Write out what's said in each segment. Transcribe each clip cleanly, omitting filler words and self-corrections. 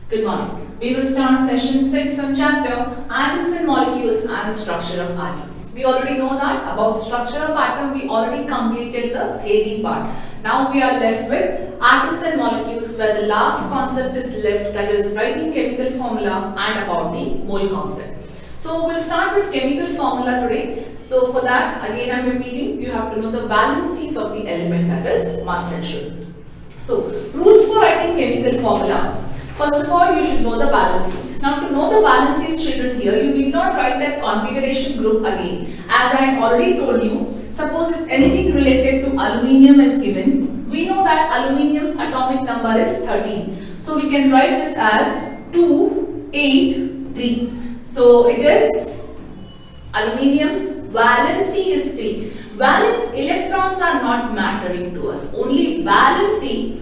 Good morning. We will start session 6 on chapter Atoms and Molecules and Structure of Atom. We already know that about structure of atom. We already completed the theory part. Now we are left with atoms and molecules, where the last concept is left, that is writing chemical formula and about the mole concept. So we'll start with chemical formula today. So for that, again I'm repeating, you have to know the valencies of the element, that is must and should. So rules for writing chemical formula. First of all, you should know the valencies. Now to know the valencies children here, you need not write that configuration group again. As I had already told you, suppose if anything related to aluminium is given, we know that aluminium's atomic number is 13. So we can write this as 2, 8, 3. So it is aluminium's valency is 3. Valence electrons are not mattering to us. Only valency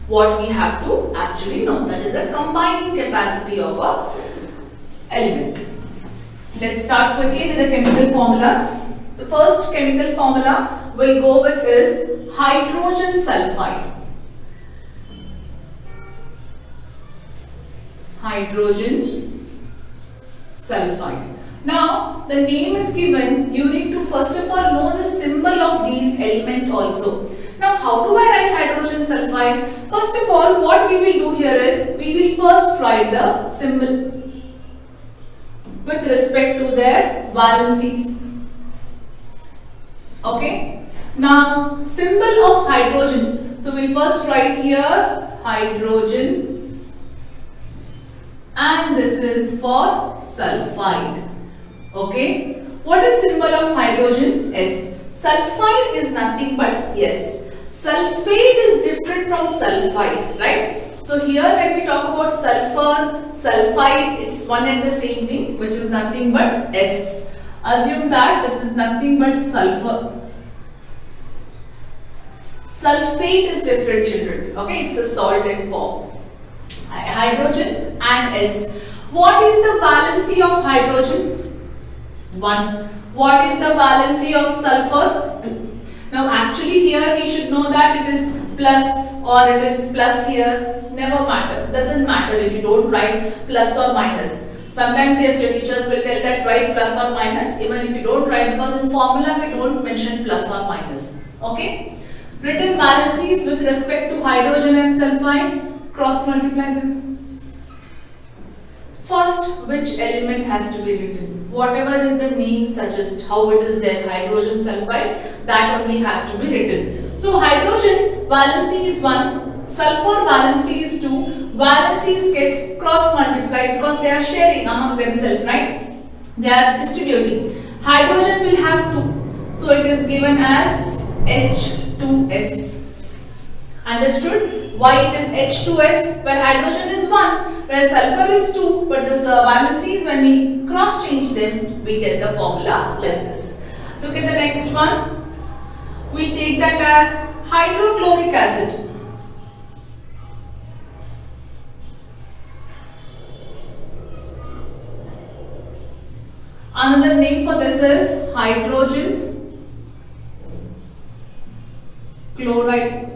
what we have to actually know, that is the combining capacity of a element. Let's start quickly with the chemical formulas. The first chemical formula we'll go with is hydrogen sulfide. Hydrogen sulfide. Now the name is given, you need to first of all know the symbol of these elements also. Now how do I write hydrogen sulfide? First of all, what we will do here is, we will first write the symbol with respect to their valencies. Okay. Now symbol of hydrogen. So we'll first write here hydrogen, and this is for sulfide. Okay. What is symbol of hydrogen? S. Sulfide is nothing but S. Sulfate is different from sulfide, right? So here when we talk about sulfur, sulfide, it's one and the same thing, which is nothing but S. Assume that this is nothing but sulfur. Sulfate is different children, okay? It's a salt in form. Hydrogen and S. What is the valency of hydrogen? 1. What is the valency of sulfur? 2. Now actually here we should know that it is plus or it is plus here, never matter, doesn't matter if you don't write plus or minus. Sometimes yes, your teachers will tell that write plus or minus, even if you don't write, because in formula we don't mention plus or minus. Okay. Written valencies with respect to hydrogen and sulfide, cross multiply them. First, which element has to be written? Whatever is the name suggests, how it is there, hydrogen sulfide, that only has to be written. So hydrogen valency is 1, sulfur valency is 2, valencies get cross multiplied because they are sharing among themselves, right? They are distributing. Hydrogen will have 2, so it is given as H2S. Understood? Why it is H2S, where hydrogen is 1, where sulfur is 2, but this valencies, when we cross change them, we get the formula like this. Look at the next one. We take that as hydrochloric acid. Another name for this is hydrogen chloride.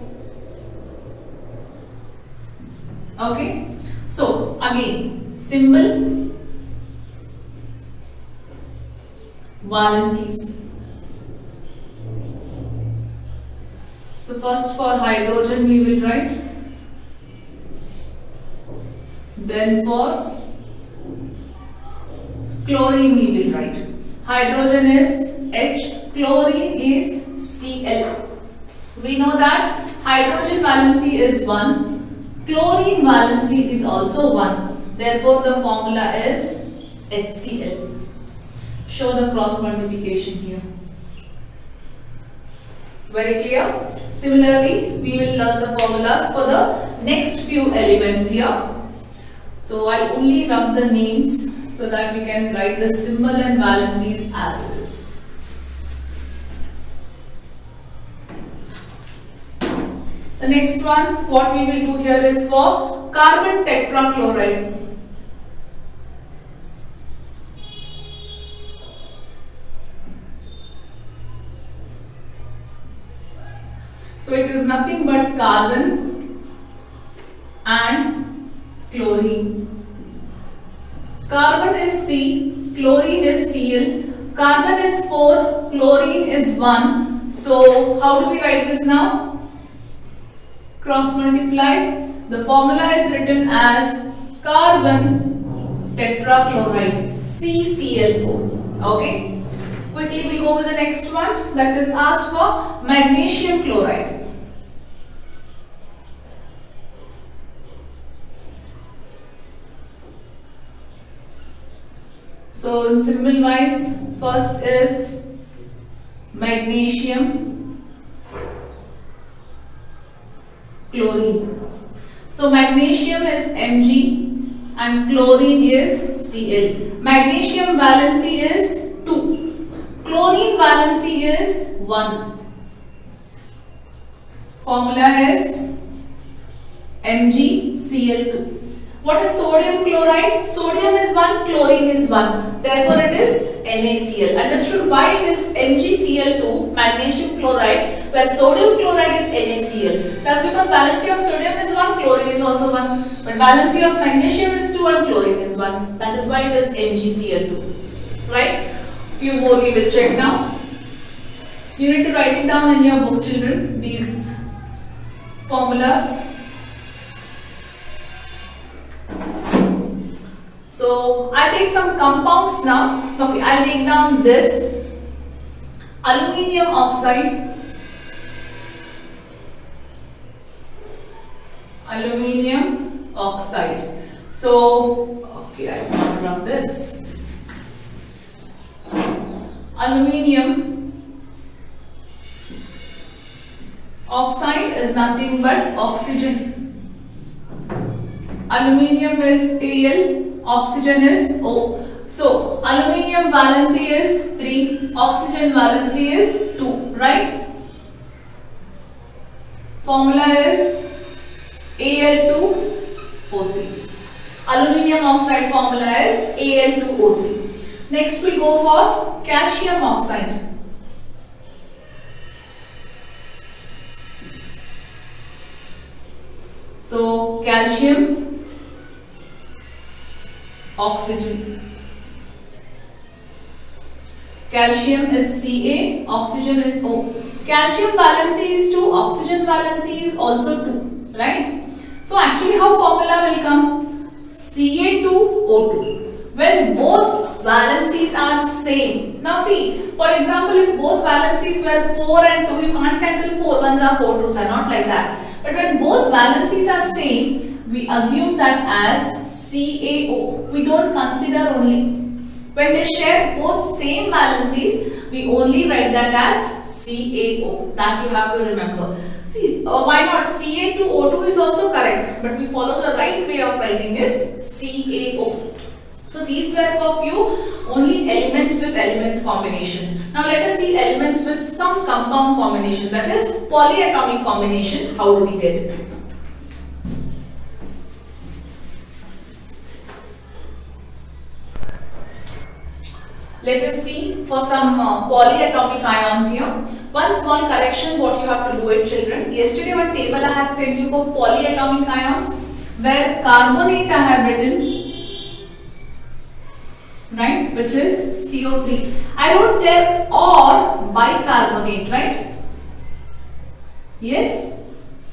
Okay. So again, symbol, valencies. So first for hydrogen we will write, then for chlorine we will write. Hydrogen is H, chlorine is Cl. We know that hydrogen valency is 1, chlorine valency is also 1. Therefore the formula is HCl. Show the cross multiplication here. Very clear? Similarly, we will learn the formulas for the next few elements here. So I'll only rub the names so that we can write the symbol and valencies as it is. The next one, what we will do here is for carbon tetrachloride. So it is nothing but carbon and chlorine. Carbon is C, chlorine is Cl. Carbon is 4, chlorine is 1. So how do we write this now? Cross multiply. The formula is written as carbon tetrachloride, CCl4. Okay. Quickly we go with the next one, that is asked for magnesium chloride. So in symbol wise, first is magnesium chlorine. So magnesium is Mg and chlorine is Cl. Magnesium valency is 2. Chlorine valency is 1. Formula is MgCl2. What is sodium chloride? Sodium is 1, chlorine is 1. Therefore it is NaCl. Understood why it is MgCl2, magnesium chloride, where sodium chloride is NaCl. That's because valency of sodium is 1, chlorine is also 1. But valency of magnesium is 2 and chlorine is 1. That is why it is MgCl2. Right? Few more we will check now. You need to write it down in your book, children, these formulas. So I'll take some compounds now. Okay, I'll take down this aluminium oxide, aluminium oxide. So okay, I will rub this. Aluminium oxide is nothing but oxygen. Aluminium is Al. Oxygen is O. So aluminium valency is 3, oxygen valency is 2, right? Formula is Al2O3. Aluminium oxide formula is Al2O3. Next we go for calcium oxide. So calcium oxygen. Calcium is Ca, oxygen is O. Calcium valency is 2, oxygen valency is also 2, right? So actually how formula will come? Ca2O2. When both valencies are same. Now see, for example, if both valencies were 4 and 2, you can't cancel 4 ones are 4 2s are not like that. But when both valencies are same, we assume that as CaO. We don't consider only. When they share both same valencies, we only write that as CaO. That you have to remember. See, why not? Ca2O2 is also correct, but we follow the right way of writing this CaO. So these were for few only elements with elements combination. Now let us see elements with some compound combination, that is polyatomic combination. How do we get it? Let us see for some polyatomic ions here. One small correction what you have to do it, children. Yesterday one table I have sent you for polyatomic ions where carbonate I have written, right, which is CO3. I wrote there or bicarbonate, right? Yes?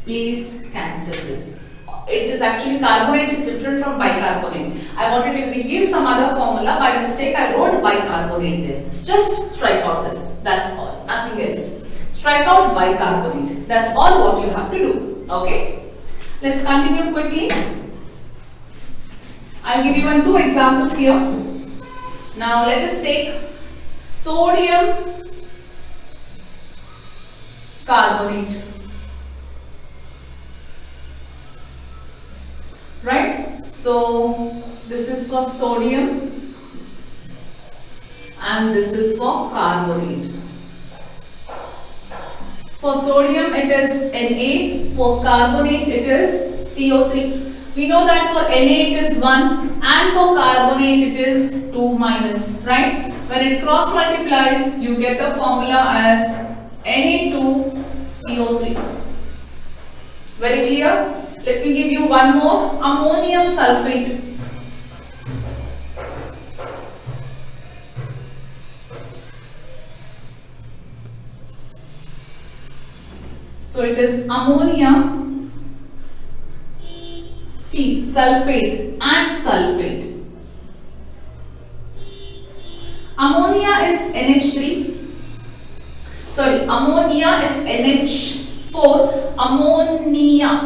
Please cancel this. It is actually carbonate is different from bicarbonate. I wanted to give some other formula. By mistake, I wrote bicarbonate there. Just strike out this. That's all. Nothing else. Strike out bicarbonate. That's all what you have to do. Okay? Let's continue quickly. I'll give you 2 examples here. Now let us take sodium carbonate. Right? So this is for sodium and this is for carbonate. For sodium it is Na, for carbonate it is CO3. We know that for Na it is 1 and for carbonate it is 2 minus, right? When it cross multiplies, you get the formula as Na2CO3. Very clear? let me give you one more, ammonium sulfate. So it is ammonium, see, sulfate and sulfate. Ammonia is NH3. Sorry, ammonia is NH4. Ammonium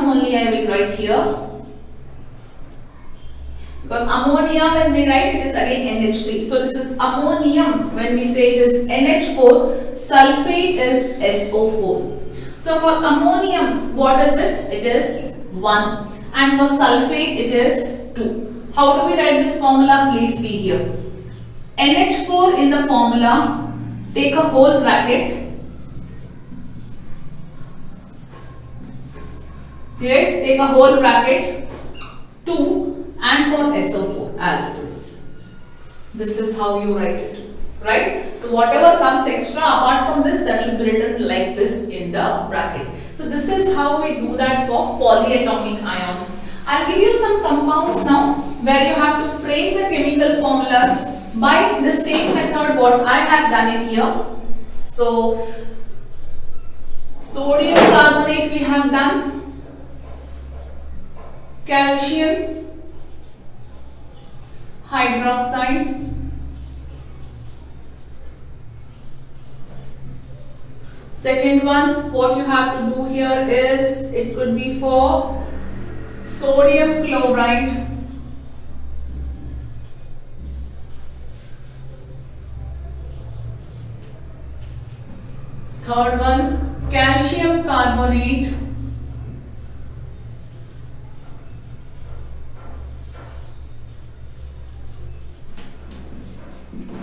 only I will write here. Because ammonia when we write it is again NH3. So this is ammonium. When we say it is NH4, sulfate is SO4. So for ammonium, what is it? It is 1. And for sulfate, it is 2. How do we write this formula? Please see here. NH4 in the formula, take a whole bracket. Yes, take a whole bracket. 2 and for SO4 as it is. This is how you write it. Right? So whatever comes extra apart from this, that should be written like this in the bracket. So this is how we do that for polyatomic ions. I'll give you some compounds now where you have to frame the chemical formulas by the same method what I have done it here. So sodium carbonate we have done, calcium hydroxide, second one, what you have to do here is, it could be for sodium chloride, third one, calcium carbonate,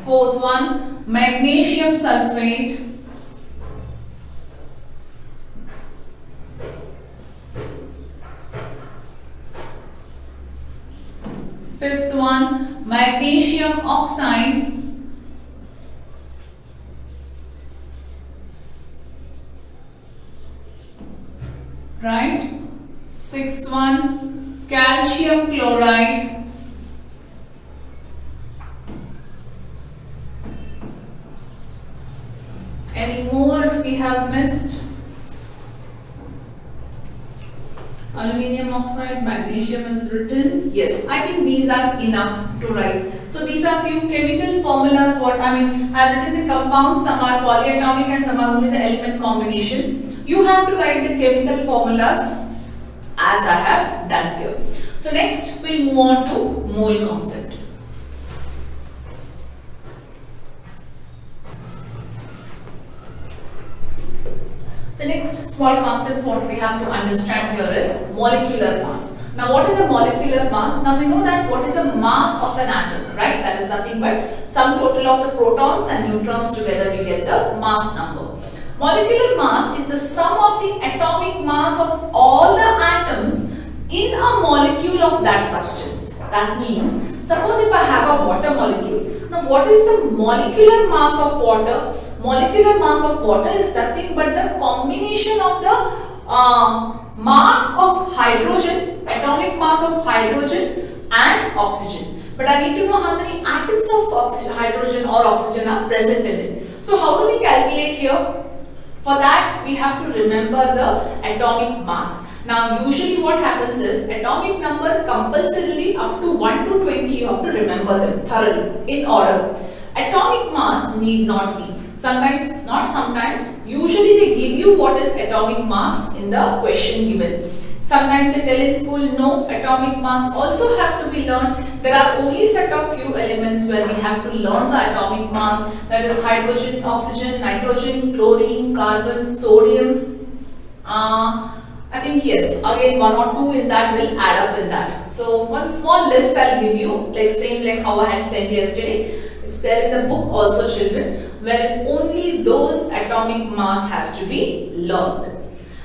fourth one, magnesium sulfate, fifth one, magnesium oxide, right? Sixth one, calcium chloride, any more if we have missed? Aluminium oxide, magnesium is written. Yes, I think these are enough to write. So these are few chemical formulas. What I mean, I have written the compounds. Some are polyatomic and some are only the element combination. You have to write the chemical formulas as I have done here. So next we'll move on to mole concept. The next small concept what we have to understand here is molecular mass. Now what is a molecular mass? Now we know that what is the mass of an atom, right? That is nothing but sum total of the protons and neutrons together we get the mass number. Molecular mass is the sum of the atomic mass of all the atoms in a molecule of that substance. That means, suppose if I have a water molecule. Now what is the molecular mass of water? Molecular mass of water is nothing but the combination of the mass of hydrogen, atomic mass of hydrogen and oxygen. But I need to know how many atoms of hydrogen or oxygen are present in it. So how do we calculate here? For that we have to remember the atomic mass. Now usually what happens is atomic number compulsorily up to 1 to 20 you have to remember them thoroughly in order. Atomic mass need not be. Sometimes, not sometimes, usually they give you what is atomic mass in the question given. Sometimes they tell in school, no, atomic mass also have to be learned. There are only set of few elements where we have to learn the atomic mass, that is hydrogen, oxygen, nitrogen, chlorine, carbon, sodium. I think yes, again 1 or 2 in that will add up in that. So one small list I'll give you, like same like how I had sent yesterday. It's there in the book also, children, wherein only those atomic mass has to be learned.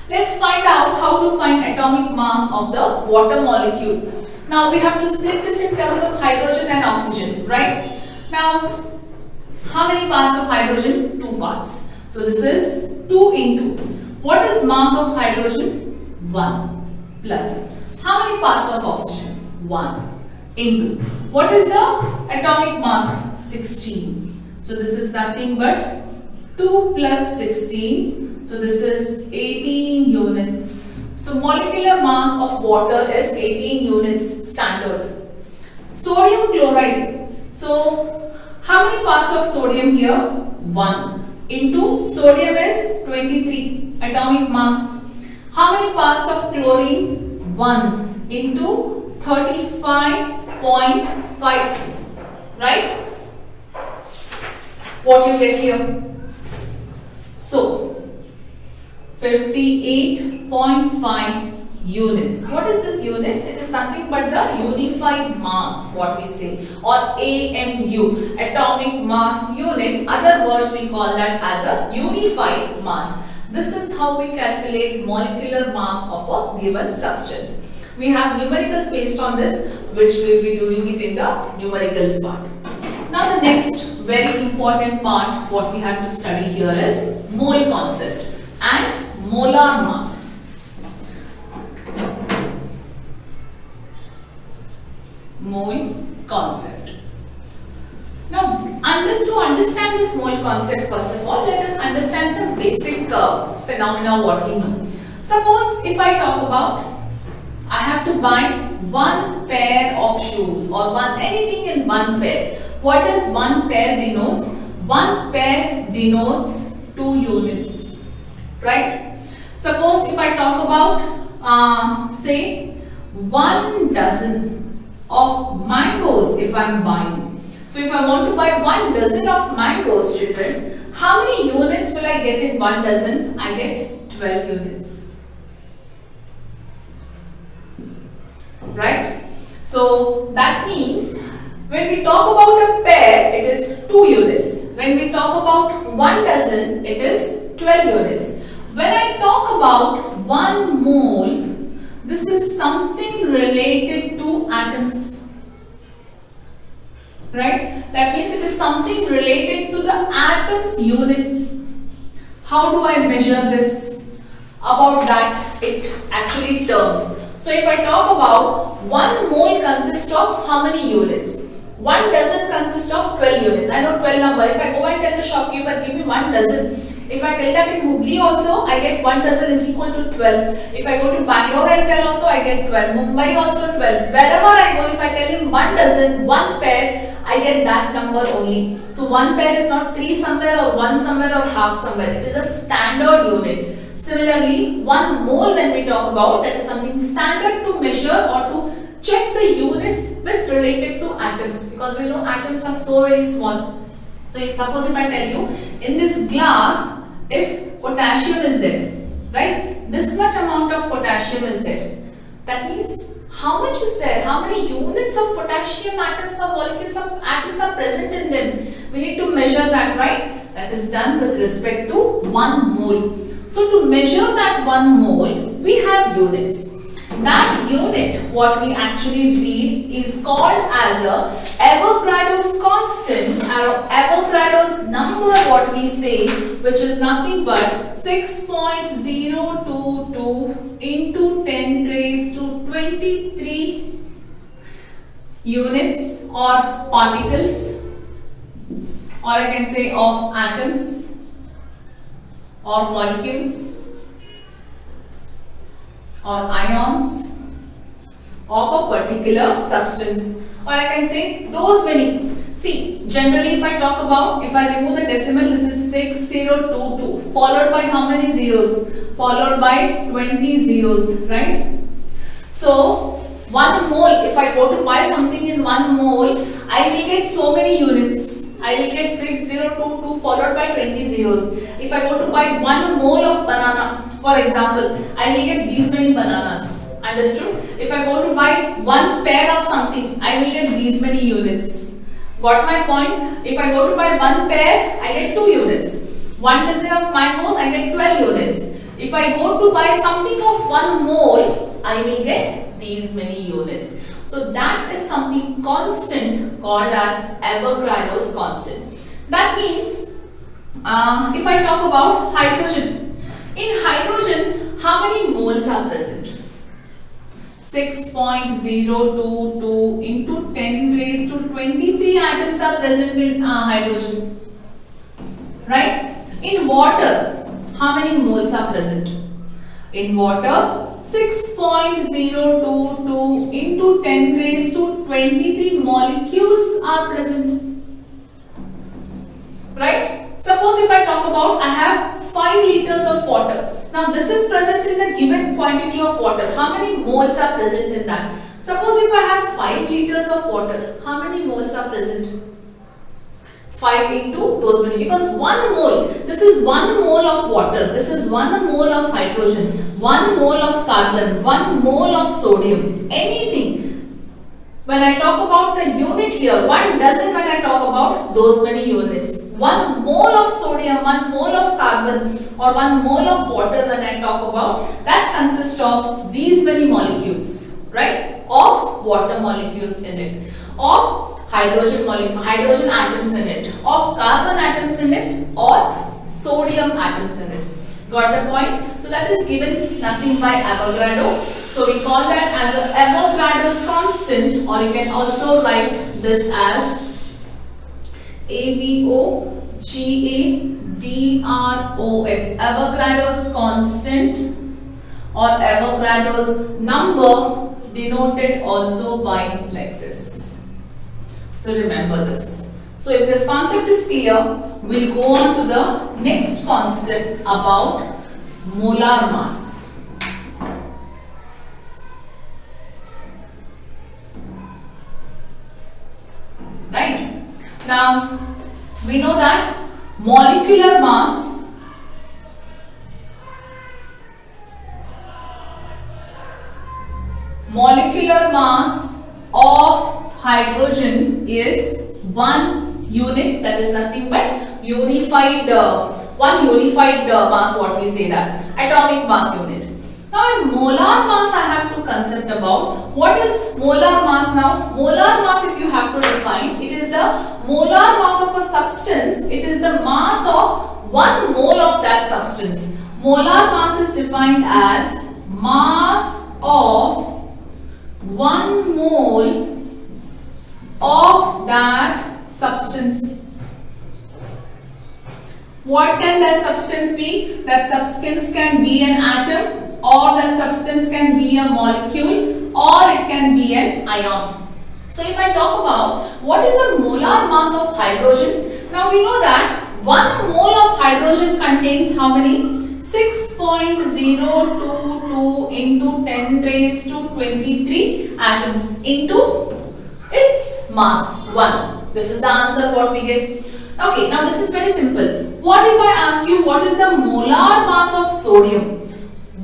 Let's find out how to find atomic mass of the water molecule. Now we have to split this in terms of hydrogen and oxygen, right? Now, how many parts of hydrogen? 2 parts. So this is 2 into. What is mass of hydrogen? 1. plus how many parts of oxygen? 1 into what is the atomic mass? 16. So this is nothing but 2 plus 16. So this is 18 units. So molecular mass of water is 18 units standard. Sodium chloride. So how many parts of sodium here? 1 into sodium is 23 atomic mass. How many parts of chlorine? 1 into 35.5. Right? What you get here? So 58.5 units. What is this units? It is nothing but the unified mass, what we say, or AMU, atomic mass unit. Other words we call that as a unified mass. This is how we calculate molecular mass of a given substance. We have numericals based on this, which we will be doing it in the numericals part. Now the next very important part what we have to study here is mole concept and molar mass. Mole concept. Now, to understand this mole concept, first of all, let us understand some basic phenomena what we know. Suppose if I talk about, I have to buy one pair of shoes or anything in one pair. What does one pair denotes? One pair denotes 2 units, right? Suppose if I talk about, say, 1 dozen of mangoes if I am buying. So if I want to buy 1 dozen of mangoes, children, how many units will I get in 1 dozen? I get 12 units. Right? So that means when we talk about a pair, it is 2 units. When we talk about 1 dozen, it is 12 units. When I talk about 1 mole, this is something related to atoms. Right? That means it is something related to the atoms units. How do I measure this? About that, it actually terms. So if I talk about 1 mole consists of how many units? 1 dozen consists of 12 units. I know 12 number. If I go and tell the shopkeeper, give me 1 dozen. If I tell that in Hubli also, I get 1 dozen is equal to 12. If I go to Bangalore and tell also, I get 12. Mumbai also 12. Wherever I go, if I tell him 1 dozen, 1 pair, I get that number only. So 1 pair is not 3 somewhere or 1 somewhere or half somewhere. It is a standard unit. Similarly, 1 mole when we talk about, that is something standard to measure or to check the units with related to atoms, because we know atoms are so very small. So if suppose if I tell you in this glass, if potassium is there, right, this much amount of potassium is there, that means how much is there, how many units of potassium atoms or molecules of atoms are present in them. We need to measure that, right? That is done with respect to 1 mole. So to measure that 1 mole, we have units. That unit, what we actually read, is called as a Avogadro's constant or Avogadro's number, what we say, which is nothing but 6.022 into 10 raised to 23 units or particles, or I can say of atoms or molecules or ions of a particular substance, or I can say those many. See, generally if I talk about, if I remove the decimal, this is 6022 followed by how many zeros? Followed by 20 zeros, right? So 1 mole, if I go to buy something in 1 mole, I will get so many units. I will get 6022 followed by 20 zeros. If I go to buy 1 mole of banana, for example, I will get these many bananas. Understood? If I go to buy 1 pair of something, I will get these many units. Got my point? If I go to buy 1 pair, I get 2 units. 1 dozen of mangoes, I get 12 units. If I go to buy something of 1 mole, I will get these many units. So that is something constant called as Avogadro's constant. That means, if I talk about hydrogen, in hydrogen, how many moles are present? 6.022 into 10 raised to 23 atoms are present in hydrogen. Right? In water, how many moles are present? In water, 6.022 into 10 raised to 23 molecules are present. Right? Suppose if I talk about, I have 5 liters of water. Now this is present in the given quantity of water. How many moles are present in that? Suppose if I have 5 liters of water, how many moles are present? 5 into those many, because 1 mole, this is 1 mole of water, this is 1 mole of hydrogen, 1 mole of carbon, 1 mole of sodium, anything. When I talk about the unit here, 1 dozen when I talk about those many units. 1 mole of sodium, 1 mole of carbon or 1 mole of water when I talk about, that consists of these many molecules, right? Of water molecules in it, of hydrogen atoms in it, of carbon atoms in it, or sodium atoms in it. Got the point? So that is given nothing by Avogadro. So we call that as a Avogadro's constant, or you can also write this as Avogadros, Avogadro's constant or Avogadro's number, denoted also by like this. So remember this. So if this concept is clear, we'll go on to the next concept about molar mass. Right? Now, we know that molecular mass of hydrogen is 1 unit, that is nothing but unified, one unified mass, what we say that, atomic mass unit. Now in molar mass I have to concept about, what is molar mass now? Molar mass, if you have to define, it is the molar mass of a substance, it is the mass of 1 mole of that substance. Molar mass is defined as mass of 1 mole of that substance. What can that substance be? That substance can be an atom, or that substance can be a molecule, or it can be an ion. So if I talk about what is the molar mass of hydrogen, now we know that 1 mole of hydrogen contains how many? 6.022 into 10 raised to 23 atoms into its mass 1. This is the answer what we get. Okay, now this is very simple. What if I ask you what is the molar mass of sodium?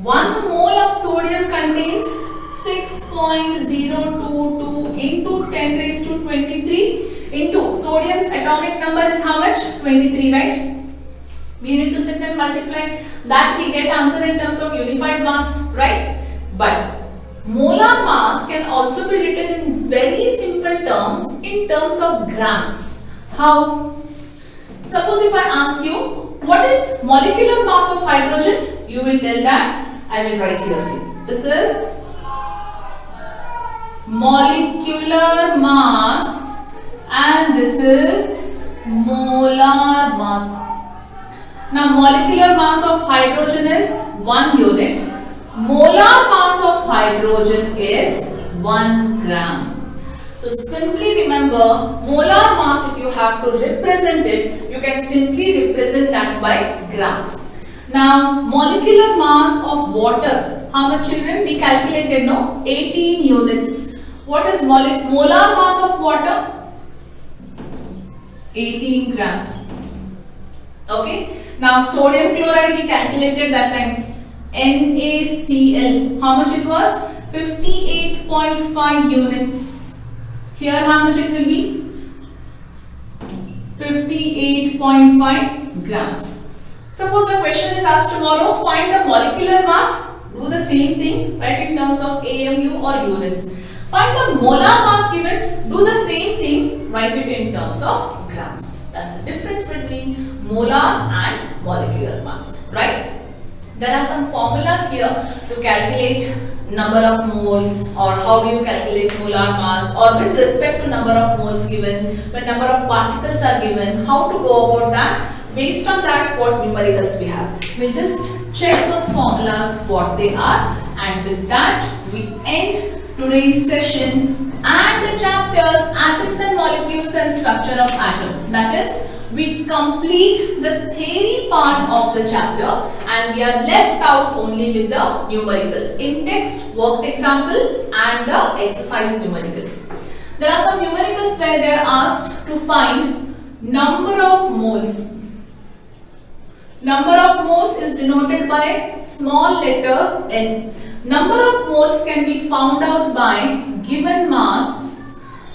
1 mole of sodium contains 6.022 into 10 raised to 23 into sodium's atomic number is how much? 23, right? We need to sit and multiply that, we get answer in terms of unified mass, right? But molar mass can also be written in very simple terms, in terms of grams. How? Suppose if I ask you what is molecular mass of hydrogen, you will tell that, I will write here, see. This is molecular mass and this is molar mass. Now molecular mass of hydrogen is 1 unit. Molar mass of hydrogen is 1 gram. So simply remember, molar mass, if you have to represent it, you can simply represent that by gram. Now molecular mass of water, how much children? We calculated, no? 18 units. What is molar mass of water? 18 grams. Okay. Now sodium chloride we calculated that time, NaCl, how much it was? 58.5 units. Here how much it will be? 58.5 grams. Suppose the question is asked tomorrow, find the molecular mass. Do the same thing, write in terms of AMU or units. Find the molar mass given, do the same thing, write it in terms of grams. That's the difference between molar and molecular mass, right? There are some formulas here to calculate number of moles, or how do you calculate molar mass, or with respect to number of moles given, when number of particles are given, how to go about that. Based on that, what numericals we have. We'll just check those formulas, what they are, and with that we end today's session and the chapters atoms and molecules and structure of atom. That is, we complete the theory part of the chapter and we are left out only with the numericals in text, worked example and the exercise numericals. There are some numericals where they are asked to find number of moles. Number of moles is denoted by small letter n. Number of moles can be found out by given mass.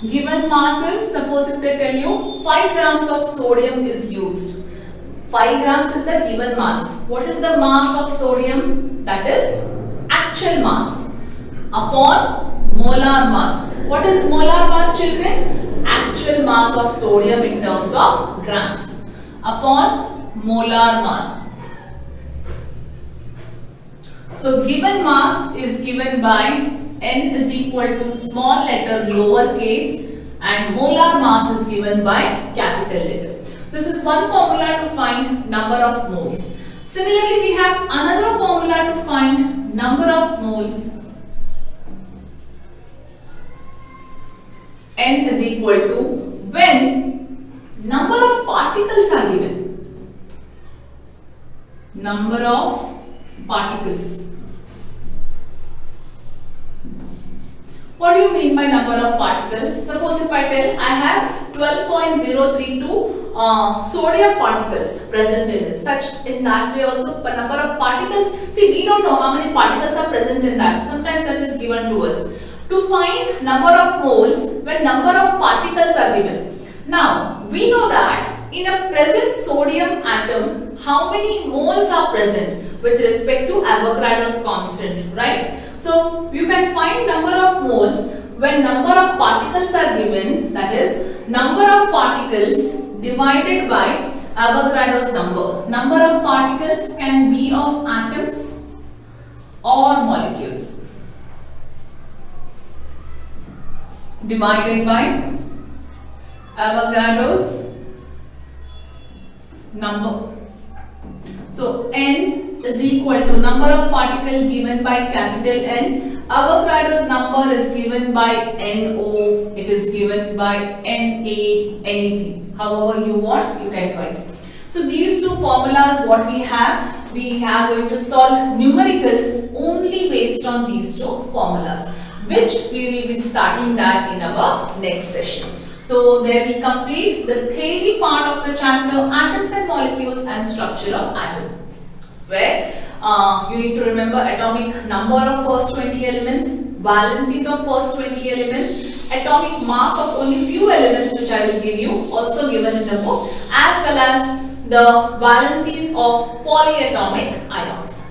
Given mass is, suppose if they tell you 5 grams of sodium is used. 5 grams is the given mass. What is the mass of sodium? That is actual mass upon molar mass. What is molar mass, children? Actual mass of sodium in terms of grams upon molar mass. So given mass is given by n is equal to small letter lower case and molar mass is given by capital letter. This is one formula to find number of moles. Similarly, we have another formula to find number of moles. N is equal to when number of particles are given. Number of particles. What do you mean by number of particles? Suppose if I tell I have 12.032 sodium particles present in it. Such in that way also number of particles. See, we don't know how many particles are present in that. Sometimes that is given to us. To find number of moles when number of particles are given. Now, we know that in a present sodium atom, how many moles are present with respect to Avogadro's constant, right? So, you can find number of moles when number of particles are given, that is number of particles divided by Avogadro's number. Number of particles can be of atoms or molecules divided by Avogadro's number. So, N is equal to number of particle given by capital N. Avogadro's number is given by NO. It is given by NA, anything. However you want, you can write. So, these two formulas what we are going to solve numericals only based on these two formulas, which we will be starting that in our next session. So, there we complete the theory part of the chapter atoms and molecules and structure of atom, where you need to remember atomic number of first 20 elements, valencies of first 20 elements, atomic mass of only few elements which I will give you, also given in the book, as well as the valencies of polyatomic ions.